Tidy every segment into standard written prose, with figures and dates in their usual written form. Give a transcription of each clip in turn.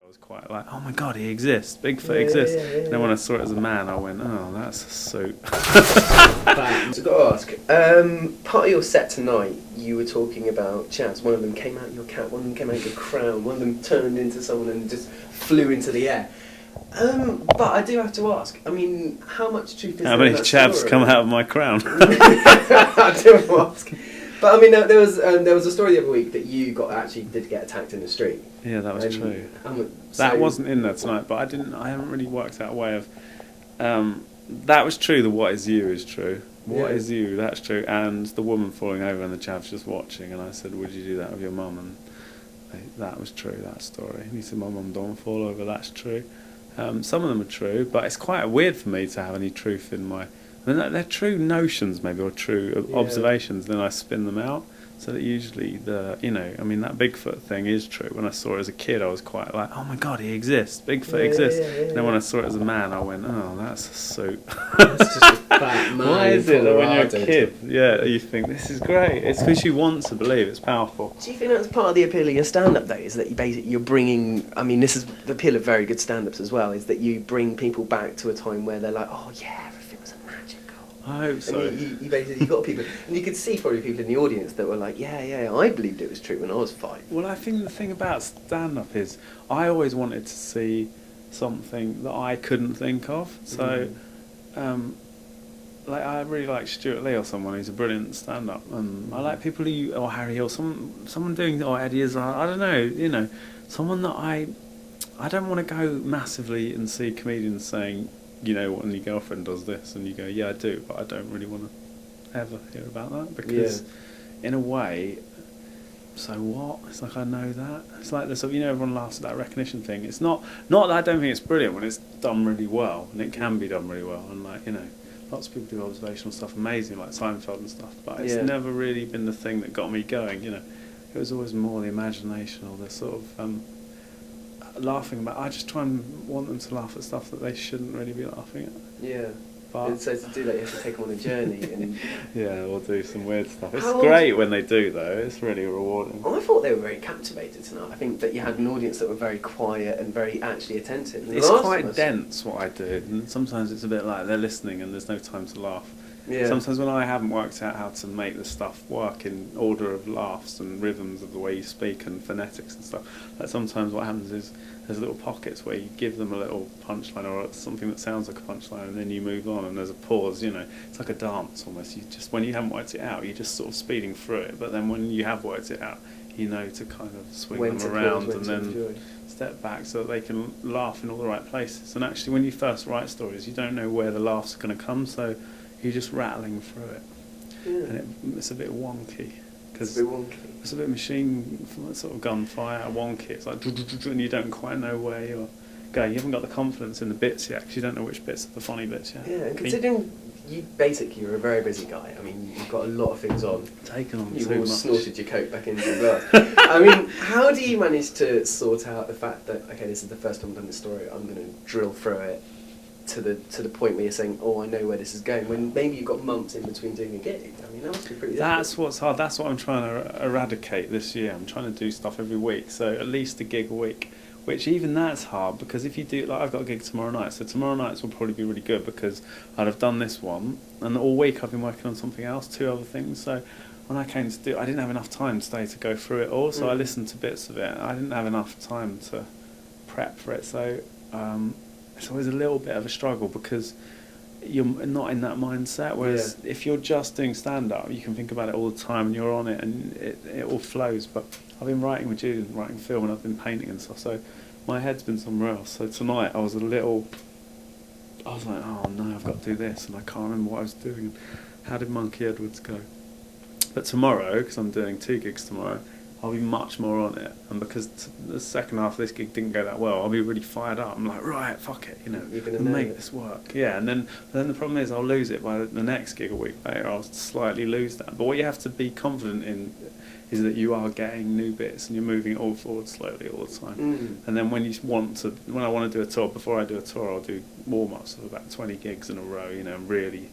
I was quite like, oh my god, he exists, Bigfoot exists. And then when I saw it as a man, I went, oh, that's a suit. So I've got to ask, part of your set tonight, you were talking about chaps. One of them came out of your cap, one of them came out of your crown, one of them turned into someone and just flew into the air. But I do have to ask, I mean, how much truth is there in that How many chaps story? come out of my crown? I do have to ask. But I mean, there was a story the other week that you did get attacked in the street. Yeah, that was true. So That wasn't in there tonight, but I haven't really worked out a way of... that was true, the what is you is true. What Yeah. is you, that's true. And the woman falling over and the chav's just watching, and I said, would you do that with your mum? And that was true, that story. And he said, my mum don't fall over, that's true. Some of them are true, but it's quite weird for me to have any truth in my... I mean, they're true notions, maybe, or true observations, then I spin them out. So that usually that Bigfoot thing is true. When I saw it as a kid, I was quite like, oh my god, he exists, Bigfoot exists. And then when I saw it as a man, I went, oh, that's a suit. That's just a fat man. Why is it that when you're a Colorado. kid, you think, this is great? It's because you want to believe, it's powerful. Do you think that's part of the appeal of your stand-up, though, is that you're bringing... I mean, this is the appeal of very good stand-ups as well, is that you bring people back to a time where they're like, oh, yeah, everything was magical. I hope so. And you basically got people... And you could see probably people in the audience that were like, yeah, I believed it was true when I was 5. Well, I think the thing about stand-up is I always wanted to see something that I couldn't think of. So, I really like Stuart Lee or someone who's a brilliant stand-up. I like people or Harry Hill, someone doing, or Eddie Izzard, I don't know, someone that I don't want to go massively and see comedians saying, when your girlfriend does this, and you go, yeah, I do, but I don't really want to ever hear about that, because in a way, so what? It's like, I know that. It's like this, everyone laughs at that recognition thing. It's not that I don't think it's brilliant when it's done really well, and it can be done really well, and lots of people do observational stuff amazing, like Seinfeld and stuff, but it's never really been the thing that got me going, It was always more the imagination or the sort of laughing about. I just try and want them to laugh at stuff that they shouldn't really be laughing at. Yeah. But So to do that, you have to take them on a journey. And yeah, or do some weird stuff. It's How great when they do, though. It's really rewarding. I thought they were very captivated tonight. I think that you had an audience that were very quiet and very actually attentive. And It's the last quite one was- dense, what I do, and sometimes it's a bit like they're listening and there's no time to laugh. Yeah. Sometimes when I haven't worked out how to make the stuff work in order of laughs and rhythms of the way you speak and phonetics and stuff, like sometimes what happens is there's little pockets where you give them a little punchline or something that sounds like a punchline, and then you move on and there's a pause. It's like a dance almost. You just, when you haven't worked it out, you're just sort of speeding through it, but then when you have worked it out, to kind of swing When them to around pause, when and to then enjoy. step back so that they can laugh in all the right places. And actually, when you first write stories, you don't know where the laughs are going to come, so you're just rattling through it. Yeah. And it's a bit wonky. It's a bit wonky. It's a bit machine, sort of gunfire, wonky. It's like, and you don't quite know where you're going. You haven't got the confidence in the bits yet, because you don't know which bits are the funny bits yet. Yeah, and considering you're a very busy guy. I mean, you've got a lot of things on. Taken on You've too all much. snorted your coke back into the glass. I mean, how do you manage to sort out the fact that, okay, this is the first time I've done this story, I'm going to drill through it to the point where you're saying, oh, I know where this is going, when maybe you've got months in between doing a gig? I mean, that must be pretty difficult. That's what's hard. That's what I'm trying to eradicate this year. I'm trying to do stuff every week, so at least a gig a week. Which even that's hard, because if you do, like, I've got a gig tomorrow night, so tomorrow nights will probably be really good because I'd have done this one, and all week I've been working on something else, 2 other things. So when I came to do it, I didn't have enough time today to go through it all, so I listened to bits of it. I didn't have enough time to prep for it, so it's always a little bit of a struggle because you're not in that mindset, whereas if you're just doing stand-up, you can think about it all the time and you're on it and it all flows. But I've been writing with Jude and writing film, and I've been painting and stuff, so my head's been somewhere else. So tonight I was like, oh no, I've got to do this, and I can't remember what I was doing, and how did Monkey Edwards go? But tomorrow, because I'm doing 2 gigs tomorrow, I'll be much more on it, and because the second half of this gig didn't go that well, I'll be really fired up. I'm like, right, fuck it, You're gonna make this work. Yeah, and then the problem is I'll lose it by the next gig a week later. I'll slightly lose that. But what you have to be confident in is that you are getting new bits and you're moving it all forward slowly all the time. And then when I want to do a tour, before I do a tour, I'll do warm-ups of about 20 gigs in a row, really.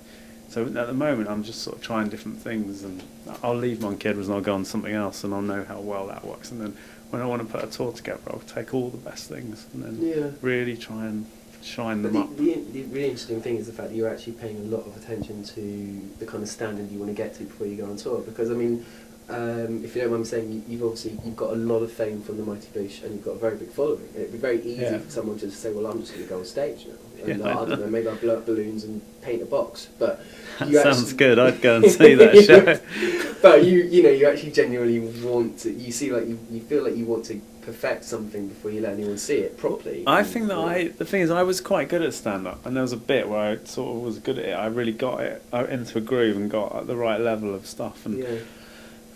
So at the moment, I'm just sort of trying different things, and I'll leave Monkey Edwards and I'll go on something else, and I'll know how well that works. And then when I want to put a tour together, I'll take all the best things and then Yeah. really try and shine But them up. the really interesting thing is the fact that you're actually paying a lot of attention to the kind of standard you want to get to before you go on tour. Because I mean, if you don't mind me saying, you've got a lot of fame from the Mighty Boosh, and you've got a very big following. It'd be very easy Yeah. for someone to say, "Well, I'm just going to go on stage now, and Yeah. I don't know, maybe I'll blow up balloons and paint a box." But That you sounds actually- good. I'd go and see that show. But you actually genuinely want to. You see, like you feel like you want to perfect something before you let anyone see it properly. I think that the thing is, I was quite good at stand-up, and there was a bit where I sort of was good at it. I really got it into a groove and got at the right level of stuff, and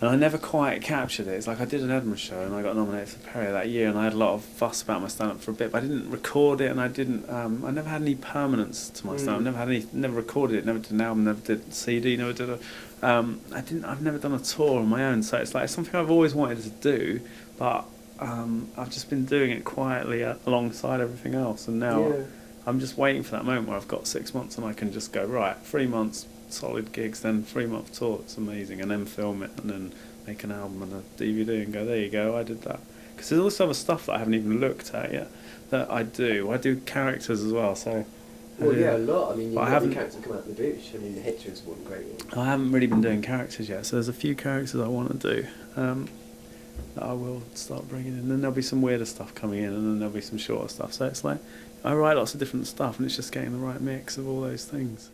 I never quite captured it. It's like I did an Edinburgh show, and I got nominated for Perrier that year, and I had a lot of fuss about my stand-up for a bit, but I didn't record it, and I didn't. I never had any permanence to my stand-up. Never recorded it. Never did an album. Never did a CD. Never did a. I've never done a tour on my own, so it's like something I've always wanted to do, but. I've just been doing it quietly alongside everything else, and now I'm just waiting for that moment where I've got 6 months and I can just go, right, 3 months solid gigs, then 3-month tour, it's amazing, and then film it, and then make an album and a DVD and go, there you go, I did that. Because there's also other stuff that I haven't even looked at yet that I do. I do characters as well, so... Well, yeah, a lot. I mean, you've I got haven't- the characters come out in the Boosh. I mean, the Hitcher is one great one. I haven't really been doing characters yet, so there's a few characters I want to do. That I will start bringing in. Then there'll be some weirder stuff coming in, and then there'll be some shorter stuff. So it's like I write lots of different stuff, and it's just getting the right mix of all those things.